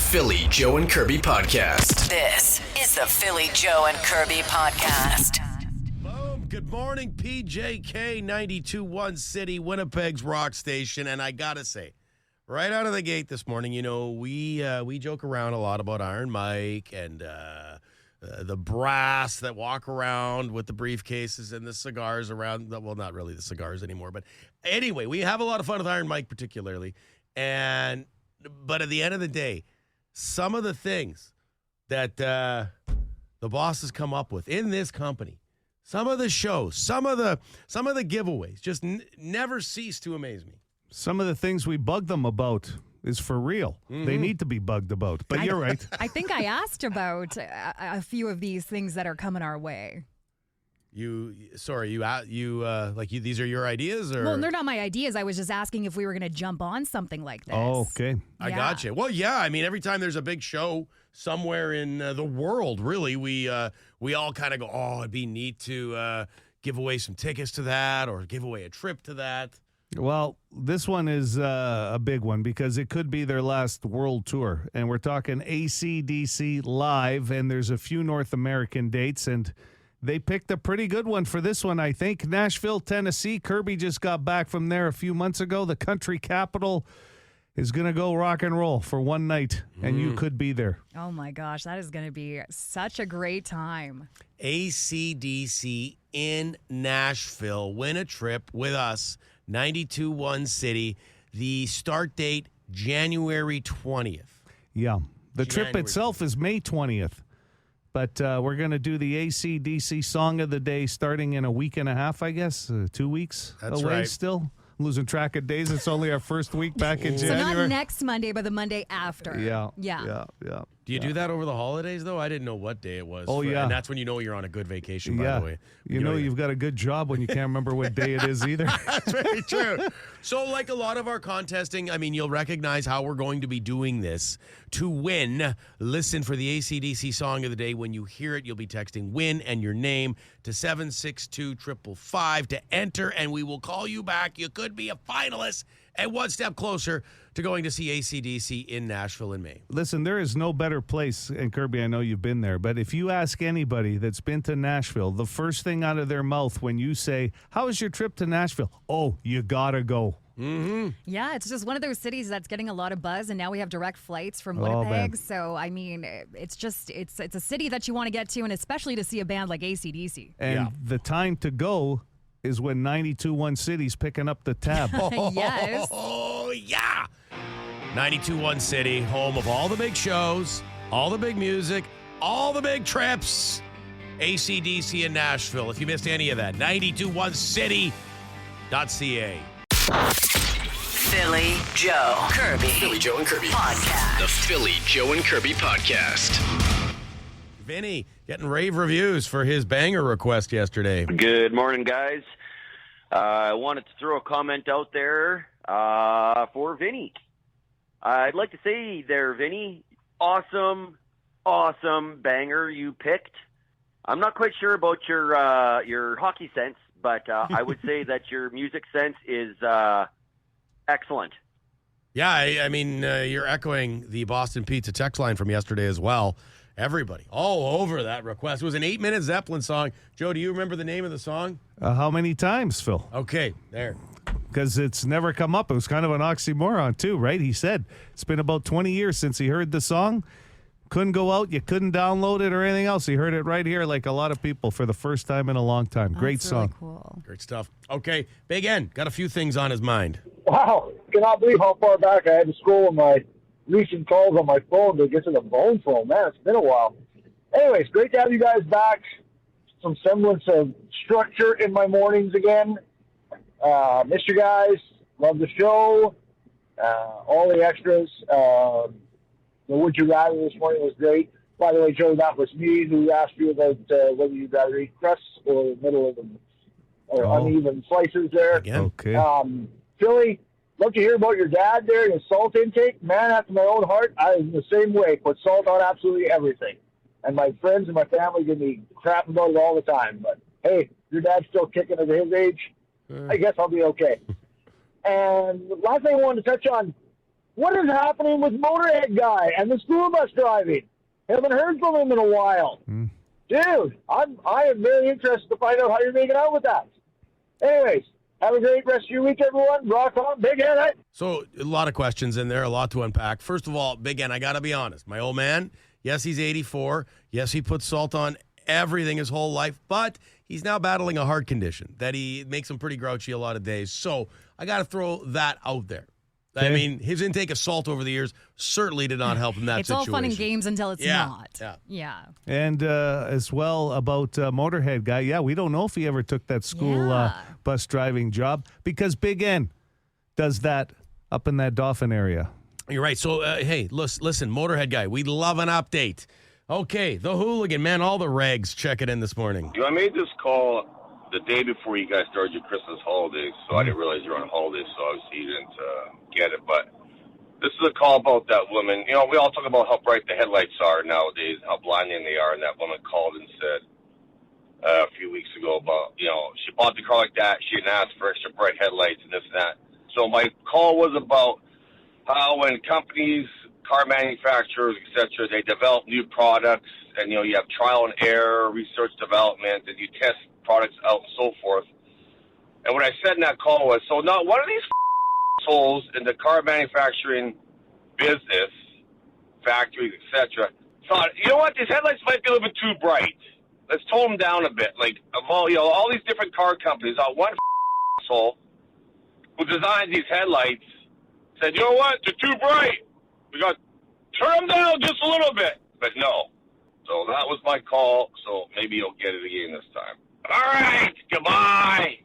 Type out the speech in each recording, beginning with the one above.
Philly Joe and Kirby podcast. This is the Philly Joe and Kirby podcast. Boom. Good morning, PJK 92.1 City, Winnipeg's rock station. And I got to say, right out of the gate this morning, you know, we joke around a lot about Iron Mike and the brass that walk around with the briefcases and the cigars around. Well, not really the cigars anymore. But anyway, we have a lot of fun with Iron Mike particularly. But at the end of the day, some of the things that the boss has come up with in this company, some of the shows, some of the giveaways just never cease to amaze me. Some of the things we bug them about is for real. Mm-hmm. They need to be bugged about. But you're right. I think I asked about a few of these things that are coming our way. These are your ideas, or? Well, they're not my ideas. I was just asking if we were going to jump on something like this. Oh, okay. I got you. Well, yeah. I mean, every time there's a big show somewhere in the world, really, we all kind of go, oh, it'd be neat to give away some tickets to that or give away a trip to that. Well, this one is a big one because it could be their last world tour. And we're talking AC/DC live, and there's a few North American dates, and they picked a pretty good one for this one, I think. Nashville, Tennessee. Kirby just got back from there a few months ago. The country capital is going to go rock and roll for one night, and you could be there. Oh, my gosh. That is going to be such a great time. AC/DC in Nashville. Win a trip with us. 92.1 City. The start date, January 20th. Yeah. The trip itself is May 20th. But we're going to do the AC/DC Song of the Day starting in a week and a half, I guess. 2 weeks That's away right. still. I'm losing track of days. It's only our first week back in January. So not next Monday, but the Monday after. Yeah. Do you do that over the holidays, though? I didn't know what day it was. Oh, yeah. And that's when you know you're on a good vacation, by the way. You know you've got a good job when you can't remember what day it is either. That's very true. So like a lot of our contesting, I mean, you'll recognize how we're going to be doing this. To win, listen for the AC/DC Song of the Day. When you hear it, you'll be texting WIN and your name to 762-555 to enter, and we will call you back. You could be a finalist and one step closer to going to see AC/DC in Nashville in May. Listen, there is no better place, and Kirby, I know you've been there, but if you ask anybody that's been to Nashville, the first thing out of their mouth when you say, how was your trip to Nashville? Oh, you gotta go. Mm-hmm. Yeah, it's just one of those cities that's getting a lot of buzz, and now we have direct flights from Winnipeg. So, I mean, it's a city that you want to get to, and especially to see a band like AC/DC. And the time to go is when 92.1 City's picking up the tab. Yes. Oh, yeah. 92.1 City, home of all the big shows, all the big music, all the big trips. AC/DC in Nashville. If you missed any of that, 921city.ca. Philly Joe Kirby. Philly Joe and Kirby Podcast. The Philly Joe and Kirby podcast. Vinny getting rave reviews for his banger request yesterday. Good morning, guys. I wanted to throw a comment out there for Vinny. I'd like to say there, Vinny, awesome banger you picked. I'm not quite sure about your hockey sense, but I would say that your music sense is excellent. Yeah, I mean, you're echoing the Boston Pizza text line from yesterday as well. Everybody, all over that request. It was an 8-minute Zeppelin song. Joe, do you remember the name of the song? How many times, Phil? Okay, there. Because it's never come up. It was kind of an oxymoron, too, right? He said it's been about 20 years since he heard the song. Couldn't go out. You couldn't download it or anything else. He heard it right here like a lot of people for the first time in a long time. Great song. Really cool. Great stuff. Okay, Big N, got a few things on his mind. Wow, cannot believe how far back I had to scroll in my recent calls on my phone to get to the bone phone. Man, it's been a while. Anyways, great to have you guys back. Some semblance of structure in my mornings again. Missed you guys. Love the show. All the extras. The Would You Rather this morning was great. By the way, Joe, that was me who asked you about whether you'd rather eat crusts or middle of them, or uneven slices there. Again? Okay. Philly, love to hear about your dad there and his salt intake. Man, after my own heart, I was the same way. Put salt on absolutely everything. And my friends and my family give me crap about it all the time. But, hey, your dad's still kicking at his age. I guess I'll be okay. And the last thing I wanted to touch on, What is happening with Motorhead Guy and the school bus driving? Haven't heard from him in a while. Dude, I am very interested to find out how you're making out with that. Anyways, have a great rest of your week, everyone. Rock on. Big Hen. So a lot of questions in there, a lot to unpack. First of all, Big N, I got to be honest. My old man, yes, he's 84. Yes, he puts salt on everything his whole life, but he's now battling a heart condition that he makes him pretty grouchy a lot of days. So I got to throw that out there. I mean, his intake of salt over the years certainly did not help in that It's situation. all fun and games until it's not. Yeah. And as well about Motorhead Guy, yeah, we don't know if he ever took that school bus driving job because Big N does that up in that Dauphin area. You're right. So, hey, listen, Motorhead Guy, we'd love an update. Okay, the hooligan, man, all the regs checking in this morning. I made this call the day before you guys started your Christmas holidays, so I didn't realize you were on holidays, so obviously you didn't get it. But this is a call about that woman. You know, we all talk about how bright the headlights are nowadays, how blinding they are, and that woman called and said a few weeks ago about, you know, she bought the car like that, she didn't ask for extra bright headlights and this and that. So my call was about how when companies, car manufacturers, etc., they develop new products, and, you know, you have trial and error, research development, and you test products out and so forth. And what I said in that call was, so not one of these souls in the car manufacturing business, factories, etc., thought, you know what, these headlights might be a little bit too bright. Let's tone them down a bit. Like, of all, you know, all these different car companies, one soul who designed these headlights said, you know what, they're too bright. We got to turn them down just a little bit. But no. So that was my call, so maybe you'll get it again this time. All right, goodbye.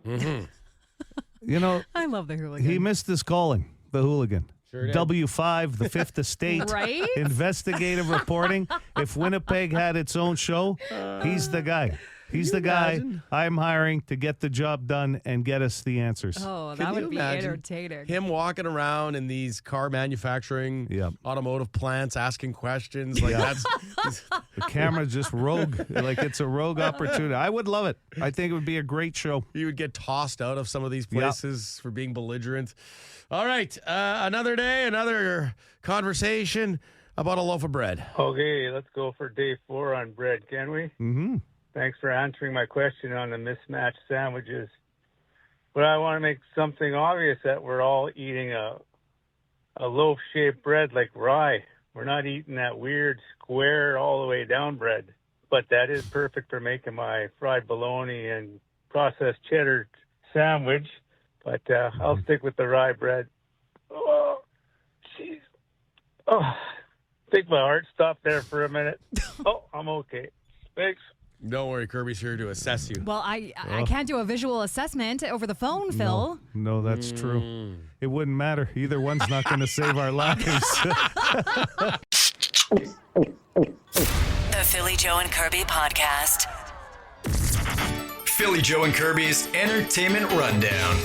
You know, I love the hooligan. he missed his calling, the hooligan. Sure did. W5, the Fifth Estate, Right? investigative reporting. If Winnipeg had its own show, he's the guy. He's the guy I'm hiring to get the job done and get us the answers. Oh, Can that you would be imagine entertaining. him walking around in these car manufacturing, automotive plants, asking questions like that's. The camera's just rogue, like it's a rogue opportunity. I would love it. I think it would be a great show. You would get tossed out of some of these places for being belligerent. All right, another day, another conversation about a loaf of bread. Okay, let's go for day 4 on bread, can we? Mm-hmm. Thanks for answering my question on the mismatched sandwiches. But I want to make something obvious that we're all eating a loaf-shaped bread like rye. We're not eating that weird square all the way down bread. But that is perfect for making my fried bologna and processed cheddar sandwich. But I'll stick with the rye bread. Oh, jeez. Oh, I think my heart stopped there for a minute. Oh, I'm okay. Thanks. Don't worry, Kirby's here to assess you. Well, I can't do a visual assessment over the phone, Phil. No, that's true. It wouldn't matter. Either one's not going to save our lives. The Philly Joe and Kirby Podcast. Philly Joe and Kirby's Entertainment Rundown.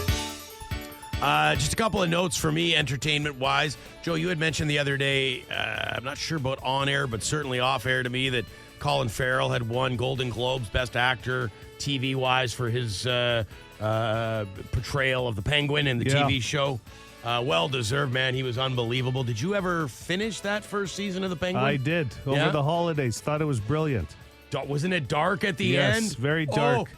Just a couple of notes for me, entertainment-wise. Joe, you had mentioned the other day, I'm not sure about on-air, but certainly off-air to me, that Colin Farrell had won Golden Globes Best Actor TV-wise for his portrayal of the Penguin in the TV show. Well-deserved, man. He was unbelievable. Did you ever finish that first season of the Penguin? I did. Over the holidays. Thought it was brilliant. Wasn't it dark at the end? Yes, very dark.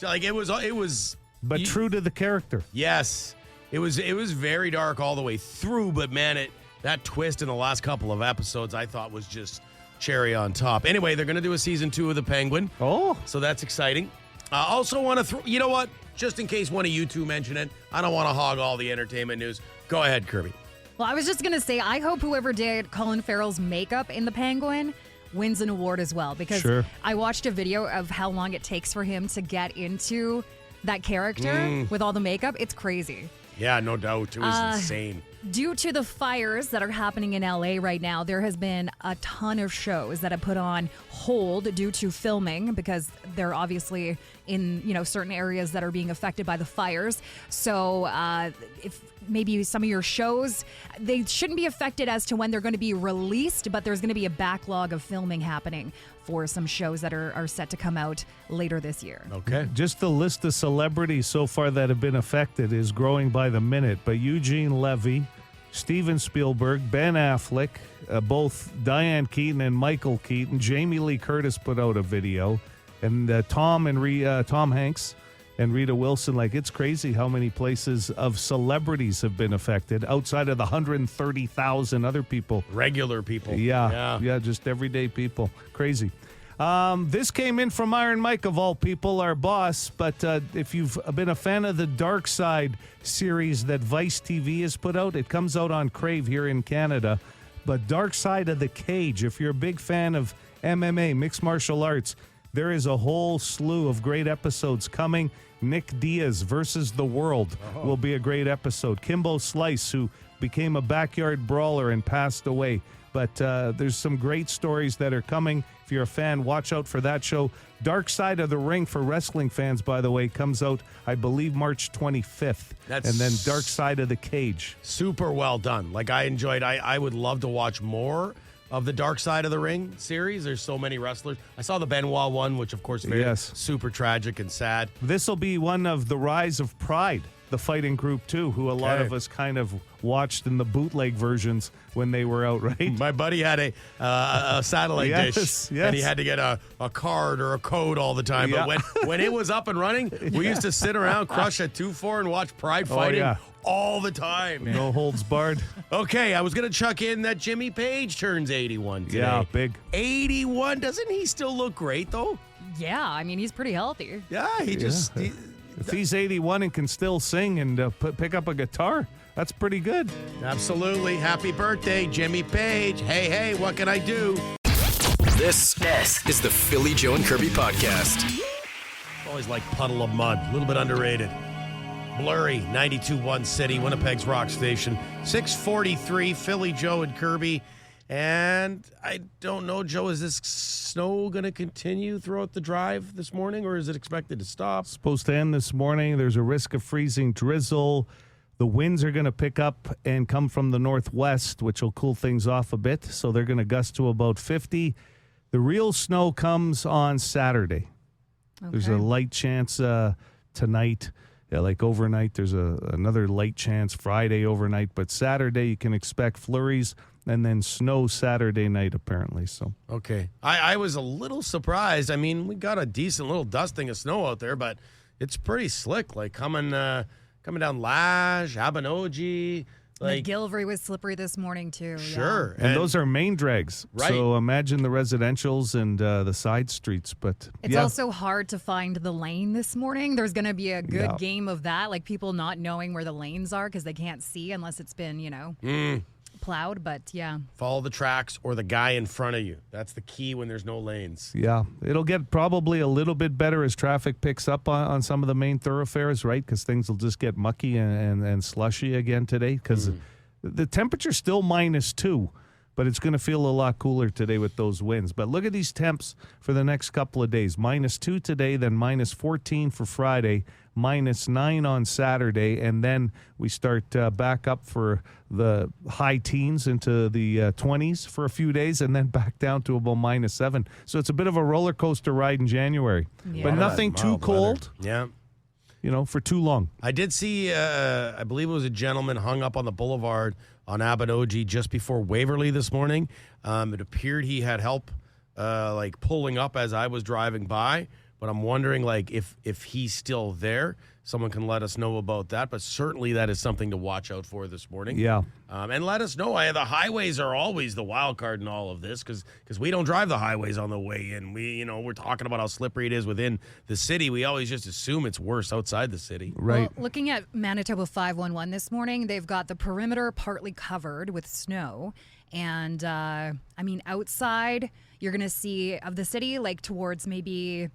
Oh, like it was. But true to the character. Yes. It was very dark all the way through, but man, that twist in the last couple of episodes I thought was just cherry on top. Anyway, they're going to do a season 2 of The Penguin. Oh. So that's exciting. I also want to you know what? Just in case one of you two mention it, I don't want to hog all the entertainment news. Go ahead, Kirby. Well, I was just going to say, I hope whoever did Colin Farrell's makeup in The Penguin wins an award as well, because I watched a video of how long it takes for him to get into that character with all the makeup. It's crazy. Yeah, no doubt. It was insane. Due to the fires that are happening in LA right now, there has been a ton of shows that have put on hold due to filming because they're obviously in, certain areas that are being affected by the fires. So if maybe some of your shows, they shouldn't be affected as to when they're going to be released, but there's going to be a backlog of filming happening for some shows that are set to come out later this year. Okay. Just the list of celebrities so far that have been affected is growing by the minute. But Eugene Levy, Steven Spielberg, Ben Affleck, both Diane Keaton and Michael Keaton. Jamie Lee Curtis put out a video, and Tom Hanks and Rita Wilson. Like, it's crazy how many places of celebrities have been affected outside of the 130,000 other people. Regular people. Yeah, just everyday people. Crazy. This came in from Iron Mike, of all people, our boss. But if you've been a fan of the Dark Side series that Vice TV has put out, it comes out on Crave here in Canada. But Dark Side of the Cage, if you're a big fan of MMA, mixed martial arts, there is a whole slew of great episodes coming. Nick Diaz versus the World will be a great episode. Kimbo Slice, who became a backyard brawler and passed away. But there's some great stories that are coming. If you're a fan, watch out for that show. Dark Side of the Ring for wrestling fans, by the way, comes out, I believe, March 25th. And then Dark Side of the Cage. Super well done. Like, I enjoyed. I would love to watch more of the Dark Side of the Ring series. There's so many wrestlers. I saw the Benoit one, which, of course, very super tragic and sad. This will be one of the Rise of Pride, the fighting group, too, who a lot of us kind of watched in the bootleg versions when they were out, right? My buddy had a satellite dish, and he had to get a card or a code all the time. But when it was up and running, we used to sit around, crush a 2-4, and watch Pride fighting all the time. No holds barred. Okay, I was going to chuck in that Jimmy Page turns 81 today. Yeah, big. 81. Doesn't he still look great, though? Yeah, I mean, he's pretty healthy. Yeah, if he's 81 and can still sing and pick up a guitar, that's pretty good. Absolutely. Happy birthday, Jimmy Page. Hey, what can I do? This is the Philly Joe and Kirby podcast. Always like Puddle of Mud. A little bit underrated. Blurry, 92.1 City, Winnipeg's rock station. 6:43, Philly Joe and Kirby. And I don't know, Joe, is this snow going to continue throughout the drive this morning, or is it expected to stop? Supposed to end this morning. There's a risk of freezing drizzle. The winds are going to pick up and come from the northwest, which will cool things off a bit. So they're going to gust to about 50. The real snow comes on Saturday. Okay. There's a light chance tonight. Yeah, like overnight, there's another light chance Friday overnight. But Saturday, you can expect flurries. And then snow Saturday night, apparently. So okay. I was a little surprised. I mean, we got a decent little dusting of snow out there, but it's pretty slick. Like coming down Lash, Abenogi. Like McGillivray was slippery this morning, too. Sure. Yeah. And those are main drags. Right. So imagine the residentials and the side streets. But it's also hard to find the lane this morning. There's going to be a good game of that, like people not knowing where the lanes are because they can't see unless it's been, plowed, but follow the tracks or the guy in front of you. That's the key when there's no lanes. Yeah, it'll get probably a little bit better as traffic picks up on some of the main thoroughfares, right? Because things will just get mucky and slushy again today because the temperature's still -2, but it's going to feel a lot cooler today with those winds. But look at these temps for the next couple of days. -2 today, then -14 for Friday, -9 on Saturday, and then we start back up for the high teens into the 20s for a few days, and then back down to about -7. So it's a bit of a roller coaster ride in January, but nothing too cold. Yeah. For too long. I did see, I believe it was a gentleman hung up on the boulevard on Abenogi just before Waverly this morning. It appeared he had help like pulling up as I was driving by. But I'm wondering, like, if he's still there, someone can let us know about that. But certainly that is something to watch out for this morning. Yeah. And let us know. The highways are always the wild card in all of this because we don't drive the highways on the way in. We're talking about how slippery it is within the city. We always just assume it's worse outside the city. Right. Well, looking at Manitoba 511 this morning, they've got the perimeter partly covered with snow. And, outside, you're going to see of the city, like towards maybe...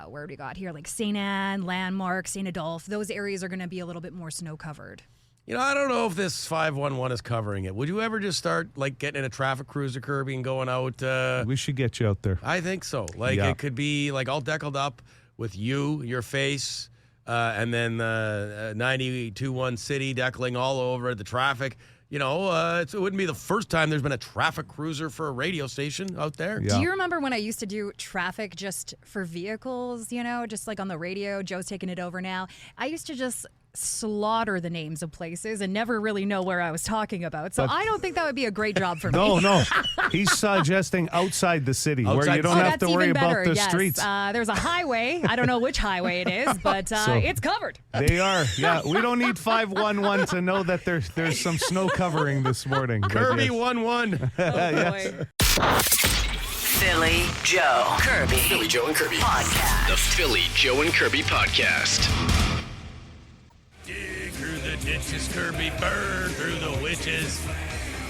where do we got here? Like St. Anne, Landmark, St. Adolphe. Those areas are going to be a little bit more snow covered. I don't know if this 511 is covering it. Would you ever just start like getting in a traffic cruiser, Kirby, and going out? We should get you out there. I think so. It could be like all deckled up with your face, and then 92.1 City deckling all over the traffic. It wouldn't be the first time there's been a traffic cruiser for a radio station out there. Yeah. Do you remember when I used to do traffic just for vehicles, just like on the radio? Joe's taking it over now. I used to just slaughter the names of places and never really know where I was talking about. So I don't think that would be a great job for me. No. He's suggesting outside the city where you don't have to worry about the streets. There's a highway. I don't know which highway it is, but it's covered. They are. Yeah, we don't need 511 to know that there's some snow covering this morning. Kirby Yes. 1-1. Boy. Philly Joe. Kirby. Philly Joe and Kirby. Podcast. The Philly Joe and Kirby Podcast. Dig through the ditches, Kirby, burn through the witches.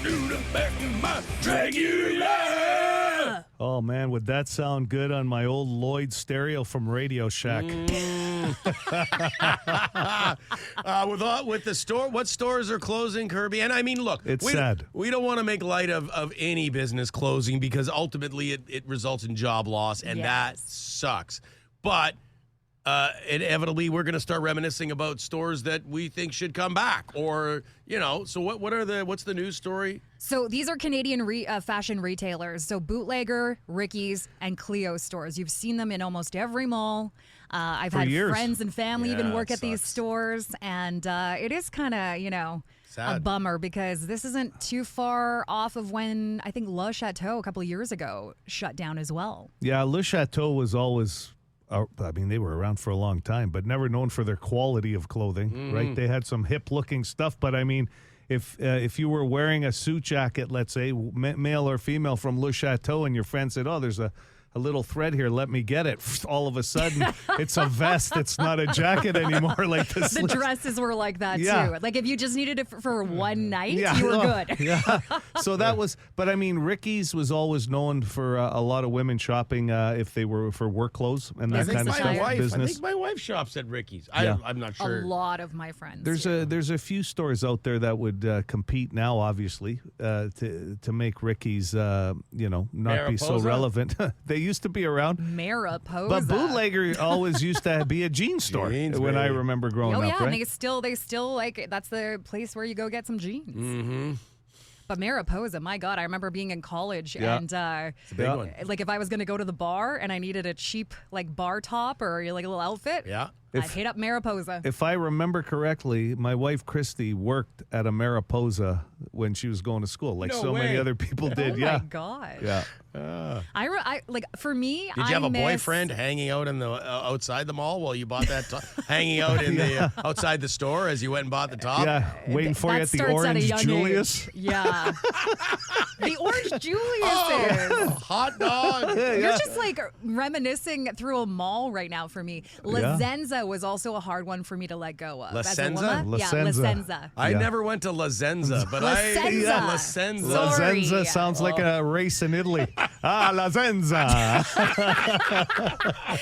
Through the back of my Dragula. Oh, man, would that sound good on my old Lloyd stereo from Radio Shack? With the store, what stores are closing, Kirby? And I mean, look, It's sad. We don't want to make light of any business closing because ultimately it results in job loss, and that sucks. But inevitably, we're going to start reminiscing about stores that we think should come back, or So what's the news story? So these are Canadian fashion retailers. So Bootlegger, Ricky's, and Cleo stores. You've seen them in almost every mall. I've had years. friends and family even work it at these sucks. stores, and it is kind of a Sad. bummer because this isn't too far off of when I think Le Chateau a couple of years ago shut down as well. Yeah, Le Chateau was always, they were around for a long time, but never known for their quality of clothing, right? They had some hip-looking stuff, but I mean, if you were wearing a suit jacket, let's say, male or female from Le Chateau, and your friend said, there's a little thread here, let me get it. All of a sudden, it's a vest. It's not a jacket anymore. Like this. The dresses were like that too. Like if you just needed it for one night, Yeah. you were good. Yeah. So that was, but I mean, Ricky's was always known for a lot of women shopping if they were for work clothes and that kind of stuff. I Business. think my wife shops at Ricky's. Yeah. I'm not A sure. lot of my friends. There's a few stores out there that would compete now, obviously, to make Ricky's, not be so Mariposa? relevant. They used to be around. Mariposa. But Bootlegger always used to be a jeans store Jeans, when I baby. remember growing Oh up, yeah, right? and they still like that's the place where you go get some jeans. Mm-hmm. But Mariposa, my God, I remember being in college Yeah. and It's a big one. like if I was going to go to the bar and I needed a cheap like bar top or like a little outfit, Yeah. I'd hit up Mariposa. If I remember correctly, my wife Christy worked at a Mariposa when she was going to school, like No so many way. other people did. Oh yeah, my gosh. yeah. I like for me. Did you have I a miss- boyfriend hanging out in the outside the mall while you bought that top? Hanging out in the outside the store as you went and bought the top? Yeah, waiting for you That at the starts at a Orange young Julius. age. Yeah. The Orange Julius Oh, is. hot dog. You're just like reminiscing through a mall right now for me. La Zenza was also a hard one for me to let go of. La as a Senza? woman. La Yeah, La Senza. Senza. I Yeah. never went to La Zenza, but La La Senza. Senza. La Sorry. Zenza sounds like a race in Italy. La Zenza.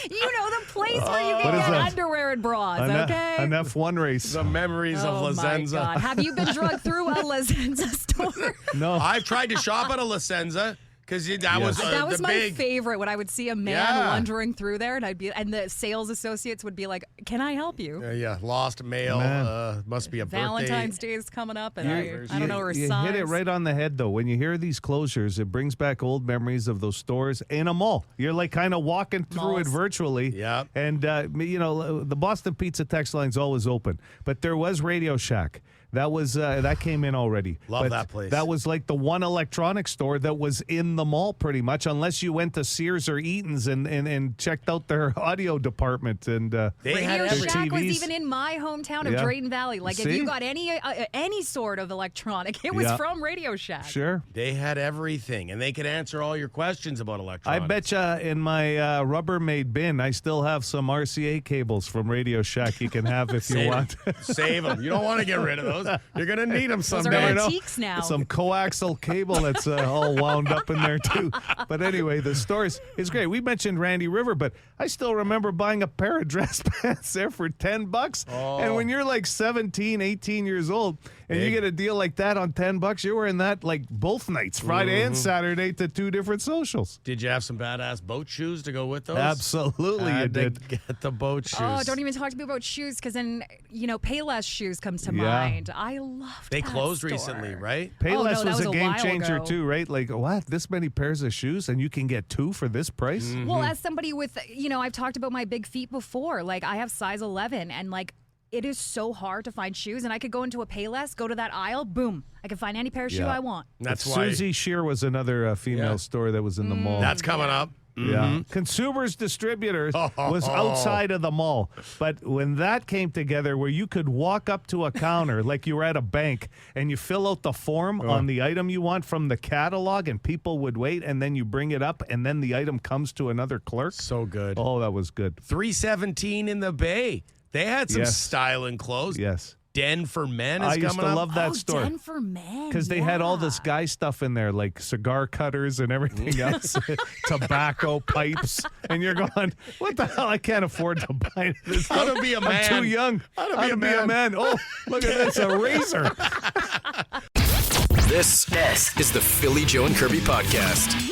You know the place where you What can is get that? underwear and bras, An okay? F1 race. The memories of Oh La my Zenza. God. Have you been drugged through a La Zenza store? No. I've tried to shop at a La Senza because that was That was the my big. favorite when I would see a man Yeah. wandering through there and the sales associates would be like, "Can I help you?" Yeah, lost mail. Man. Must be a Valentine's birthday. Day is coming up, and I don't know her You size. hit it right on the head, though. When you hear these closures, it brings back old memories of those stores in a mall. You're like kind of walking through it Malls. virtually. Yeah. And, the Boston Pizza text line's always open. But there was Radio Shack. That was that came in already. Love But that place. That was like the one electronics store that was in the mall pretty much, unless you went to Sears or Eaton's and checked out their audio department. And They had Radio every- Shack was TVs. even in my hometown of Yeah. Drayton Valley. Like if See? you got any sort of electronic, it was Yeah. from Radio Shack. Sure. They had everything, and they could answer all your questions about I electronics. bet you in my Rubbermaid bin, I still have some RCA cables from Radio Shack you can have if you want. Save them. You don't want to get rid of those. You're going to need them Those are someday. antiques now. Some coaxial cable that's all wound up in there too. But anyway, the stores is great. We mentioned Randy River, but I still remember buying a pair of dress pants there for $10. And when you're like 17, 18 years old, and you Big. get a deal like that on $10, you're wearing that like both nights, Friday and Saturday, to two different socials. Did you have some badass boat shoes to go with those? Absolutely, you Had to did. get the boat shoes. Oh, don't even talk to me about shoes, because then Payless shoes comes to Yeah. mind. I love. They that closed store. recently, right? Oh, no, Payless that was was a a game while changer ago. too, right? Like, what? This many pairs of shoes and you can get two for this price? Mm-hmm. Well, as somebody with, I've talked about my big feet before. Like I have size 11, and like it is so hard to find shoes, and I could go into a Payless, go to that aisle, boom, I can find any pair of shoe I want. That's why Susie Shear was another female store that was in the mall. that's coming up. Yeah. Consumers Distributors was outside of the mall. But when that came together where you could walk up to a counter like you were at a bank and you fill out the form on the item you want from the catalog and people would wait and then you bring it up and then the item comes to another clerk. So good. Oh, that was good. 317 in the Bay. They had some Yes. style in clothes. Yes. Den for Men is I coming used to up. love that store. Den for Men. Because they had all this guy stuff in there, like cigar cutters and everything else, tobacco pipes, and you're going, "What the hell? I can't afford to buy this. How to be a man. I'm too young. How to How be to a be a man. man. Oh, look at this, a razor." This is the Philly Joe and Kirby podcast.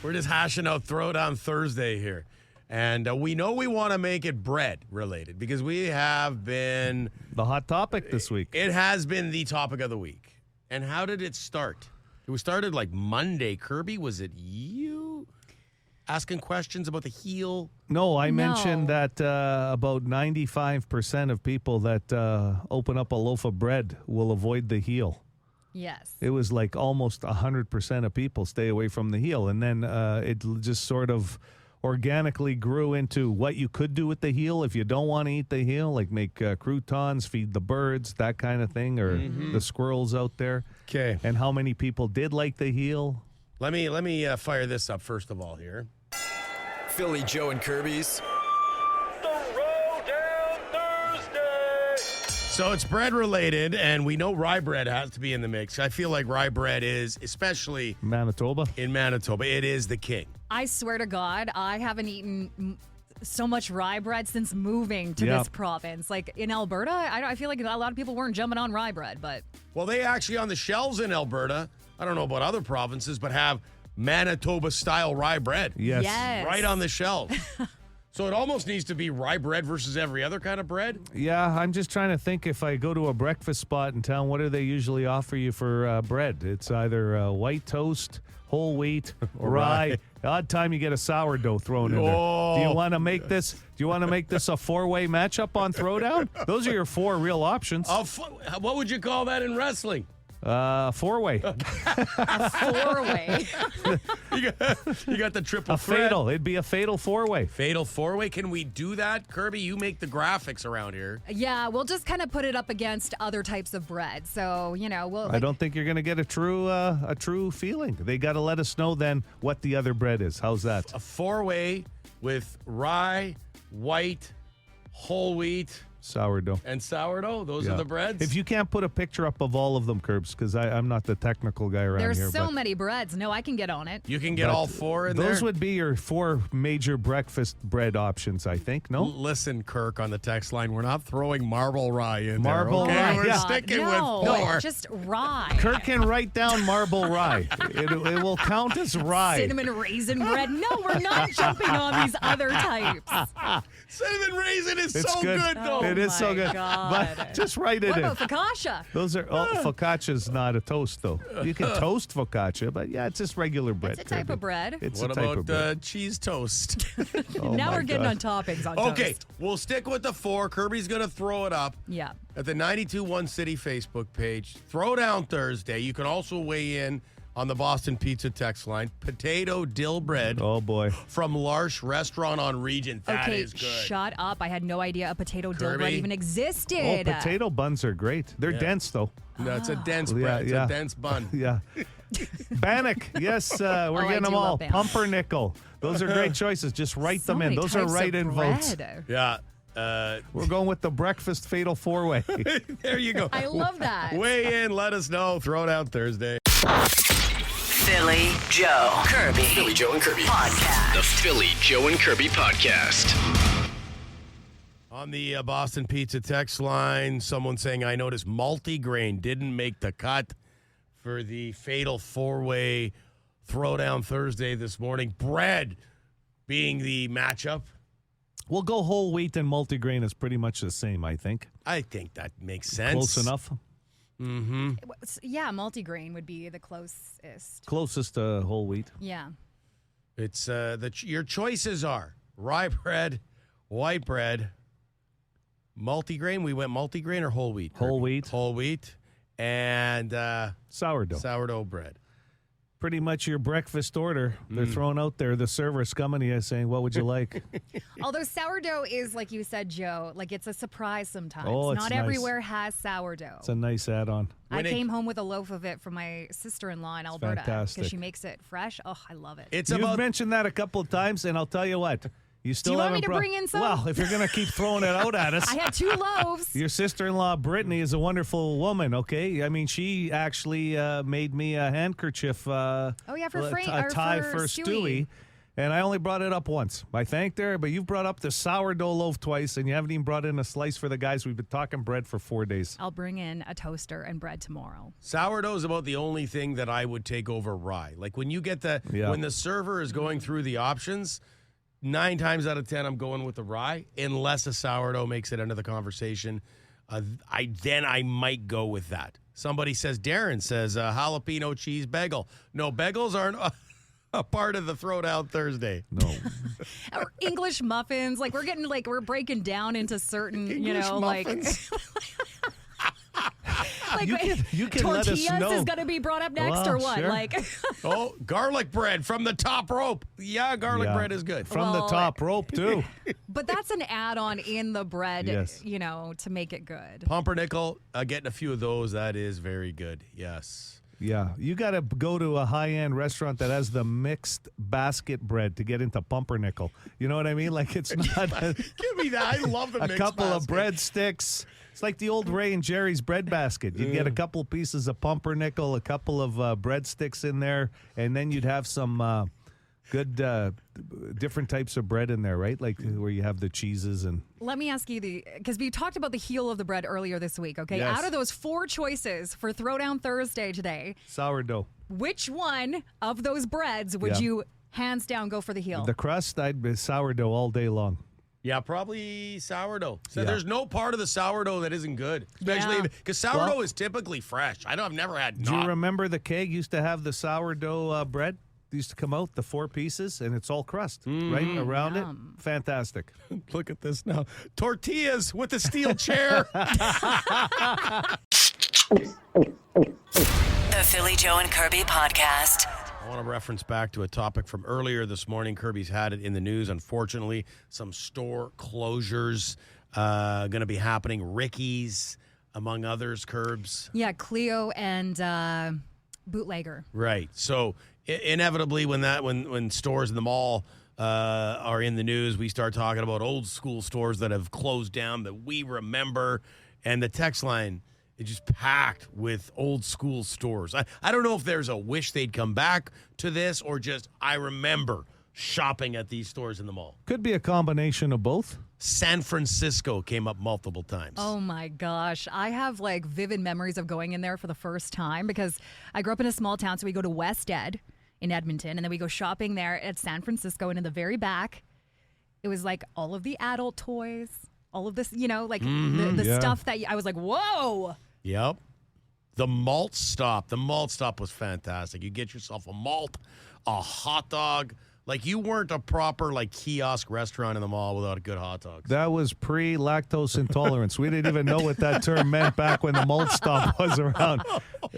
We're just hashing out Throwdown Thursday here. And we know we want to make it bread related because we have been. The hot topic this week. It has been the topic of the week. And how did it start? It was started like Monday. Kirby, was it you asking questions about the heel? No, I No. mentioned that about 95% of people that open up a loaf of bread will avoid the heel. Yes. It was like almost 100% of people stay away from the heel. And then it just sort of organically grew into what you could do with the heel if you don't want to eat the heel, like make croutons, feed the birds, that kind of thing, or the squirrels out there. Okay. And how many people did like the heel? Let me fire this up first of all here. Philly Joe and Kirby's So it's bread related, and we know rye bread has to be in the mix. I feel like rye bread is, especially Manitoba. in Manitoba, it is the king. I swear to God, I haven't eaten so much rye bread since moving to this province. Like in Alberta, I feel like a lot of people weren't jumping on rye bread, but Well, they actually on the shelves in Alberta, I don't know about other provinces, but have Manitoba-style rye bread. Yes. yes. Right on the shelf. So it almost needs to be rye bread versus every other kind of bread. Yeah, I'm just trying to think if I go to a breakfast spot in town, what do they usually offer you for bread? It's either white toast, whole wheat, rye. The odd time you get a sourdough thrown in there. Do you want to make this? Do you want to make this a four-way matchup on Throwdown? Those are your four real options. What would you call that in wrestling? Four-way. a four-way. You got the triple A threat. fatal. It'd be a fatal four-way. Fatal four-way. Can we do that, Kirby? You make the graphics around here. Yeah, we'll just kind of put it up against other types of bread. So, we'll. I don't think you're going to get a true feeling. They got to let us know then what the other bread is. How's that? A four-way with rye, white, whole wheat, Sourdough. and sourdough. Those are the breads. If you can't put a picture up of all of them, Curbs, because I'm not the technical guy around There's here. so but many breads. No, I can get on it. You can get but all four in there. Those would be your four major breakfast bread options, I think. No? Listen, Kirk, on the text line, we're not throwing marble rye in Marble there. Okay, rye, we're yeah. sticking no, with four. just rye. Kirk can write down marble rye. It will count as rye. Cinnamon raisin bread. No, we're not jumping on these other types. Cinnamon raisin is It's so good. good, though. It is so my good. God. But just write it What in. about focaccia? Those are focaccia's not a toast though. You can toast focaccia, but yeah, it's just regular bread. It's a type Kirby. of bread. It's What a type about of bread. cheese toast? Oh now my we're getting God. on toppings on Okay, toast. we'll stick with the four. Kirby's going to throw it up Yeah. at the 92.1 City Facebook page. Throwdown Thursday. You can also weigh in on the Boston Pizza text line. Potato dill bread Oh boy. from L'Arche Restaurant on Regent. That Okay, is good. shut up. I had no idea a potato dill Kirby? bread even Oh, existed. potato buns are great. They're dense though. No, it's a dense Yeah, bread. It's yeah. a dense bun. Yeah. Bannock, yes, we're I getting them do all. love Bannock. Pumpernickel. Those are great choices. Just write So them in. many Those are types of write-in votes. bread. Yeah. We're going with the breakfast fatal four-way. There you go. I love that. Weigh in. Let us know. Throwdown Thursday. Philly Joe. Kirby. Philly Joe and Kirby Podcast. The Philly Joe and Kirby podcast. On the Boston Pizza text line, someone saying, I noticed multigrain didn't make the cut for the fatal four-way Throwdown Thursday this morning. Bread being the matchup. We'll go whole wheat and multigrain is pretty much the same, I think. I think that makes sense. Close enough. Yeah, multigrain would be the closest. Closest to whole wheat. Yeah. It's your choices are rye bread, white bread, Multigrain. We went multigrain or whole wheat? Whole wheat. Whole wheat. And Sourdough. sourdough bread. Pretty much your breakfast order. They're thrown out there. The server's coming to you saying, what would you like? Although sourdough is, like you said, Joe, like it's a surprise sometimes. Oh, it's Not nice. everywhere has sourdough. It's a nice add-on. I came home with a loaf of it from my sister-in-law in Alberta fantastic. because she makes it fresh. Oh, I love it. You've mentioned that a couple of times, and I'll tell you what. You still you want haven't me to bring in some? Well, if you're going to keep throwing it out at us. I had 2 loaves. Your sister-in-law, Brittany, is a wonderful woman, okay? I mean, she actually made me a handkerchief. For a tie for Stewie. And I only brought it up once. I thanked her, but you've brought up the sourdough loaf twice, and you haven't even brought in a slice for the guys. We've been talking bread for 4 days. I'll bring in a toaster and bread tomorrow. Sourdough is about the only thing that I would take over rye. Like when you get when the server is going through the options, 9 times out of 10, I'm going with the rye, unless a sourdough makes it into the conversation. I might go with that. Somebody says, Darren says, jalapeno cheese bagel. No, bagels aren't a part of the Throwdown Thursday. No. Or English muffins. Like we're breaking down into certain, muffins. You can let us know. Tortillas is going to be brought up next, or what? Sure. Garlic bread from the top rope. Yeah, garlic bread is good. From the top rope, too. But that's an add-on in the bread, Yes. to make it good. Pumpernickel, getting a few of those, that is very good. Yes. Yeah, you got to go to a high-end restaurant that has the mixed basket bread to get into pumpernickel. You know what I mean? Like it's not Give me that. I love the a mixed couple of basket. breadsticks. It's like the old Ray and Jerry's bread basket. You'd get a couple pieces of pumpernickel, a couple of breadsticks in there, and then you'd have some good different types of bread in there, right? Like where you have the cheeses and... Let me ask you because we talked about the heel of the bread earlier this week, okay? Yes. Out of those 4 choices for Throwdown Thursday today, Sourdough. which one of those breads would you hands down go for the heel? The crust, I'd be sourdough all day long. Yeah, probably sourdough. So Yeah. there's no part of the sourdough that isn't good, especially because sourdough is typically fresh. I've never had Do not. you remember the keg used to have the sourdough bread? They used to come out, the 4 pieces, and it's all crust, right, around it. Fantastic. Look at this now. Tortillas with a steel chair. The Philly Joe and Kirby Podcast. I want to reference back to a topic from earlier this morning. Kirby's had it in the news. Unfortunately, some store closures going to be happening. Ricky's, among others, Curbs. Yeah, Cleo and Bootlegger. Right. So inevitably, when stores in the mall are in the news, we start talking about old school stores that have closed down that we remember, and the text line is just packed with old school stores. I don't know if there's a wish they'd come back to this or just I remember shopping at these stores in the mall. Could be a combination of both. San Francisco came up multiple times. Oh my gosh. I have vivid memories of going in there for the first time because I grew up in a small town. So we go to West Ed in Edmonton and then we go shopping there at San Francisco. And in the very back, it was all of the adult toys, all of this, the stuff that I was like, whoa. Yep. The malt stop. The malt stop was fantastic. You get yourself a malt, a hot dog. You weren't a proper kiosk restaurant in the mall without a good hot dog. That was pre-lactose intolerance. We didn't even know what that term meant back when the malt stop was around.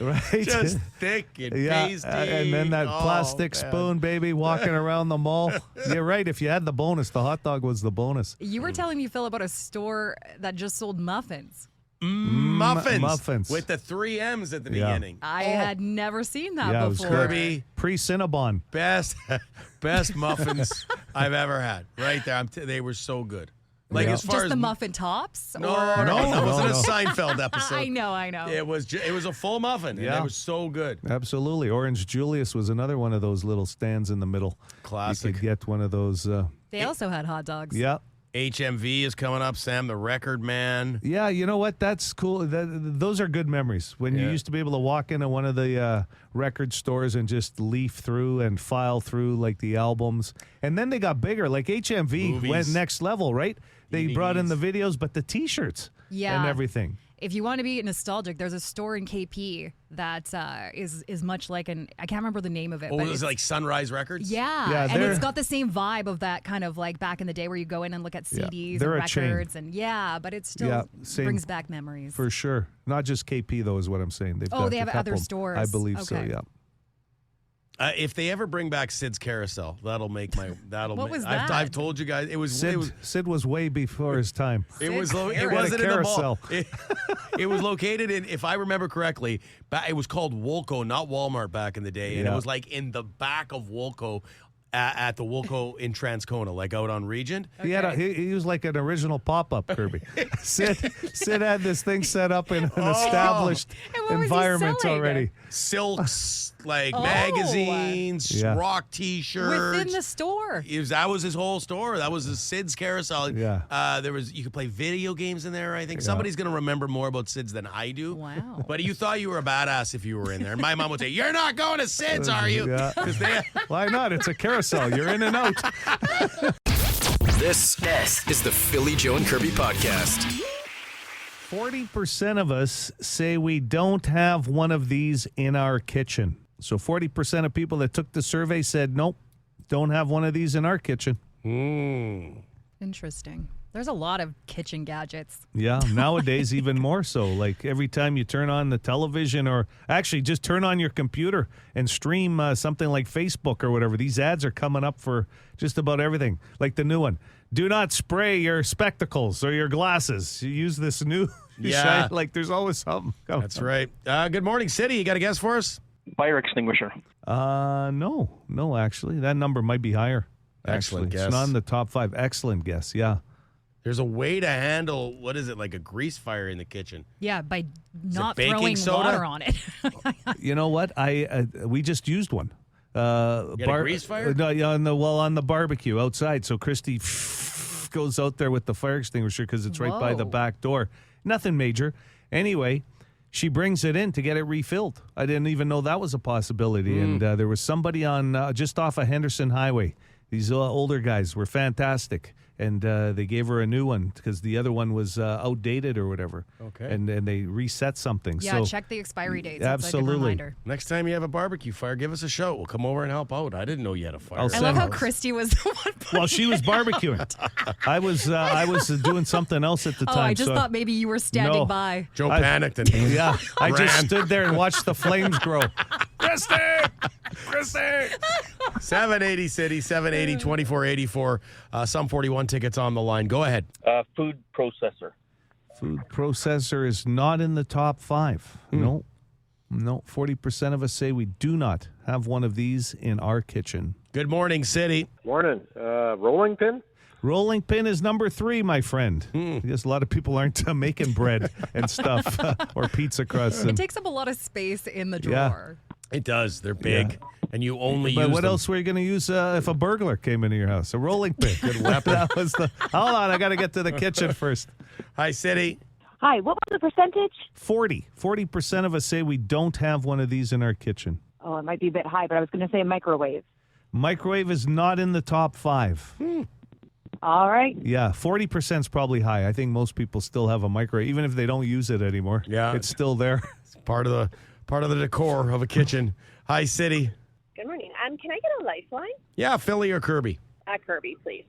Right? Just thick and pasty. And then that plastic spoon, baby, walking around the mall. You're right. If you had the bonus, the hot dog was the bonus. You were telling me, Phil, about a store that just sold muffins. Muffins. With the 3 M's at the beginning. I had never seen that Yeah, it before. was Kirby. Pre-Cinnabon. Best muffins I've ever had. Right there. They were so good. As far Just as the muffin tops? No, or? that wasn't a Seinfeld episode. I know. It was a full muffin, and it was so good. Absolutely. Orange Julius was another one of those little stands in the middle. Classic. You could get one of those. They also had hot dogs. Yeah. HMV is coming up, Sam, the record man. Yeah, you know what? That's cool. Those are good memories. When you used to be able to walk into one of the record stores and just leaf through and file through the albums. And then they got bigger. HMV Movies. went next level, right? They DVDs. brought in the videos, but the T-shirts Yeah. and everything. if you want to be nostalgic, there's a store in KP that is much like I can't remember the name of it. Oh, but it was like Sunrise Records? Yeah, and it's got the same vibe of that kind of like back in the day where you go in and look at CDs and They're a records. chain. And but it still same. brings back memories. For sure. Not just KP, though, is what I'm saying. They've got they a have other couple, stores. I believe so, Okay. yeah. If they ever bring back Sid's Carousel, that'll make my What was that? I've told you guys it was Sid was way before his time. It Sid's wasn't Carousel. in the mall. It was located in, if I remember correctly, it was called Woolco, not Walmart back in the day, and it was like in the back of Woolco. At the Woolco in Transcona, like out on Regent. He was like an original pop-up, Kirby. Sid had this thing set up in an established And what was he environment selling? already. Silks, like magazines, rock T-shirts. Within the store. That was his whole store. That was his Sid's Carousel. Yeah. You could play video games in there. I think somebody's going to remember more about Sid's than I do. Wow. But you thought you were a badass if you were in there. And my mom would say, "You're not going to Sid's, are you?" Yeah. 'Cause they. Why not? It's a carousel. You're in and out. This is the Philly Joe and Kirby podcast. 40% of us say we don't have one of these in our kitchen. So 40% of people that took the survey said, nope, don't have one of these in our kitchen. Interesting. There's a lot of kitchen gadgets. Yeah, nowadays even more so. Like every time you turn on the television or actually just turn on your computer and stream something like Facebook or whatever, these ads are coming up for just about everything. Like the new one. Do not spray your spectacles or your glasses. You use this new shine. Like there's always something. That's right. Good morning, City. You got a guess for us? Fire extinguisher. No, actually. That number might be higher. Excellent actually. guess. It's not in the top 5. Excellent guess, yeah. There's a way to handle, what is it, like a grease fire in the kitchen. Yeah, by not baking throwing soda? water on it. You know what? We just used one. You had a grease fire? No, on the barbecue outside. So Christy goes out there with the fire extinguisher because it's right by the Whoa. back door. Nothing major. Anyway, she brings it in to get it refilled. I didn't even know that was a possibility. And there was somebody on just off of Henderson Highway. These older guys were fantastic. And they gave her a new one because the other one was outdated or whatever. Okay. And they reset something. Yeah, so, check the expiry dates. Absolutely. That's a good reminder. Next time you have a barbecue fire, give us a shout. We'll come over and help out. I didn't know you had a fire. I'll I send love how her. Christy was the one. Well, she was barbecuing. I was doing something else at the time. I just so thought maybe you were standing No. by. Joe panicked and Yeah, I just ran. stood there and watched the flames grow. Christy! 780 City, 780 2484. Some 41 tickets on the line. Go ahead. Food processor. Food processor is not in the top 5. No. 40% of us say we do not have one of these in our kitchen. Good morning, City. Morning. Rolling pin? Rolling pin is number 3, my friend. I guess a lot of people aren't making bread and stuff or pizza crusts. It And, takes up a lot of space in the Yeah. drawer. It does. They're big. And you only but use what them. else were you going to use if a burglar came into your house? A rolling pin. Good weapon. That was hold on, I got to get to the kitchen first. Hi, City. Hi, what was the percentage? 40% of us say we don't have one of these in our kitchen. Oh, it might be a bit high, but I was going to say microwave. Microwave is not in the top 5. All right. Yeah, 40% is probably high. I think most people still have a microwave, even if they don't use it anymore. Yeah. It's still there. It's part of the decor of a kitchen. Hi, City. Good morning. Can I get a lifeline? Yeah, Philly or Kirby. Kirby, please.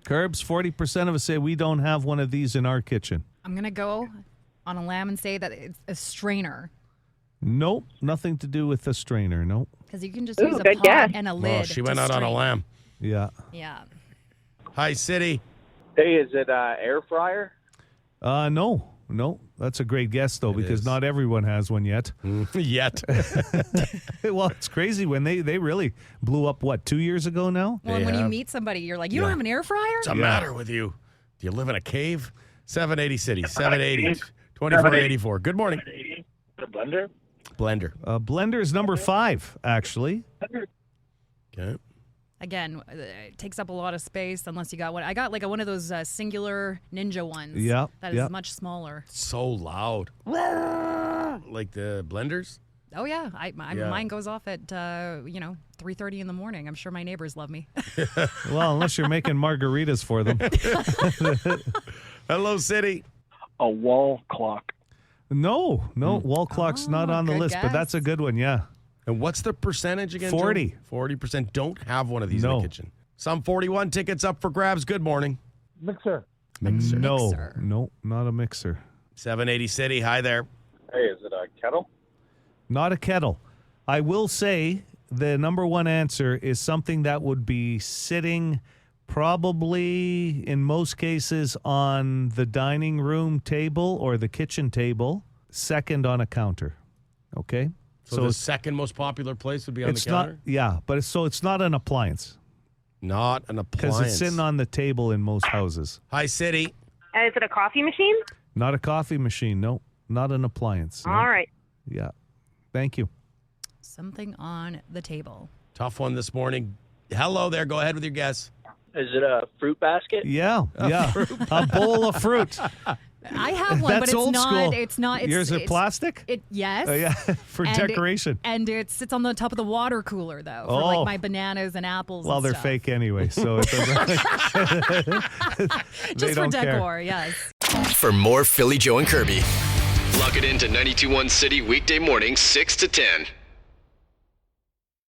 Curbs, 40% of us say we don't have one of these in our kitchen. I'm going to go on a lamb and say that it's a strainer. Nope, nothing to do with the strainer. Nope. Because you can just Ooh, use a good pot guess. and a lid. Oh, she went to out on a strain. lamb. Yeah. Yeah. Hi, City. Hey, is it air fryer? No. That's a great guess, though, because is. not everyone has one yet. Yet. Well, it's crazy when they really blew up, 2 years ago now? Well, and when you meet somebody, you're like, you don't have an air fryer? What's the matter with you? Do you live in a cave? 780 City, 780 2484. Good morning. A blender? Blender. Blender is number 5, actually. Okay. Again, it takes up a lot of space unless you got one. I got like one of those singular Ninja ones. Yeah, That is yeah. much smaller. So loud. Like the blenders? Oh, yeah. Yeah. Mine goes off at, 3:30 in the morning. I'm sure my neighbors love me. Well, unless you're making margaritas for them. Hello, City. A wall clock. No, wall clock's not on the good list, but that's a guess. good one, yeah. And what's the percentage again? 40. 40% don't have one of these in No. the kitchen. Some 41 tickets up for grabs. Good morning. Mixer. No, Mixer. no, not a mixer. 780 City. Hi there. Hey, is it a kettle? Not a kettle. I will say the number one answer is something that would be sitting probably in most cases on the dining room table or the kitchen table, second on a counter. Okay? So the second most popular place would be on the it's counter? not, yeah, but it's not an appliance Not an appliance. because it's sitting on the table in most houses. Hi, City. Is it a coffee machine? Not a coffee machine. No, not an appliance. No. All right. Yeah. Thank you. Something on the table. Tough one this morning. Hello there. Go ahead with your guess. Is it a fruit basket? Yeah, a bowl of fruit. I have one, but That's it's old not. school. It's not. It's, Yours is it's, plastic? Yes. Yeah, for And it- decoration. and it sits on the top of the water cooler, though, for Oh. like my bananas and apples. Well, and they're stuff. fake anyway, so it doesn't. They Just for don't care. decor, yes. For more Philly Joe and Kirby, log it into 92.1 City weekday mornings 6 to 10.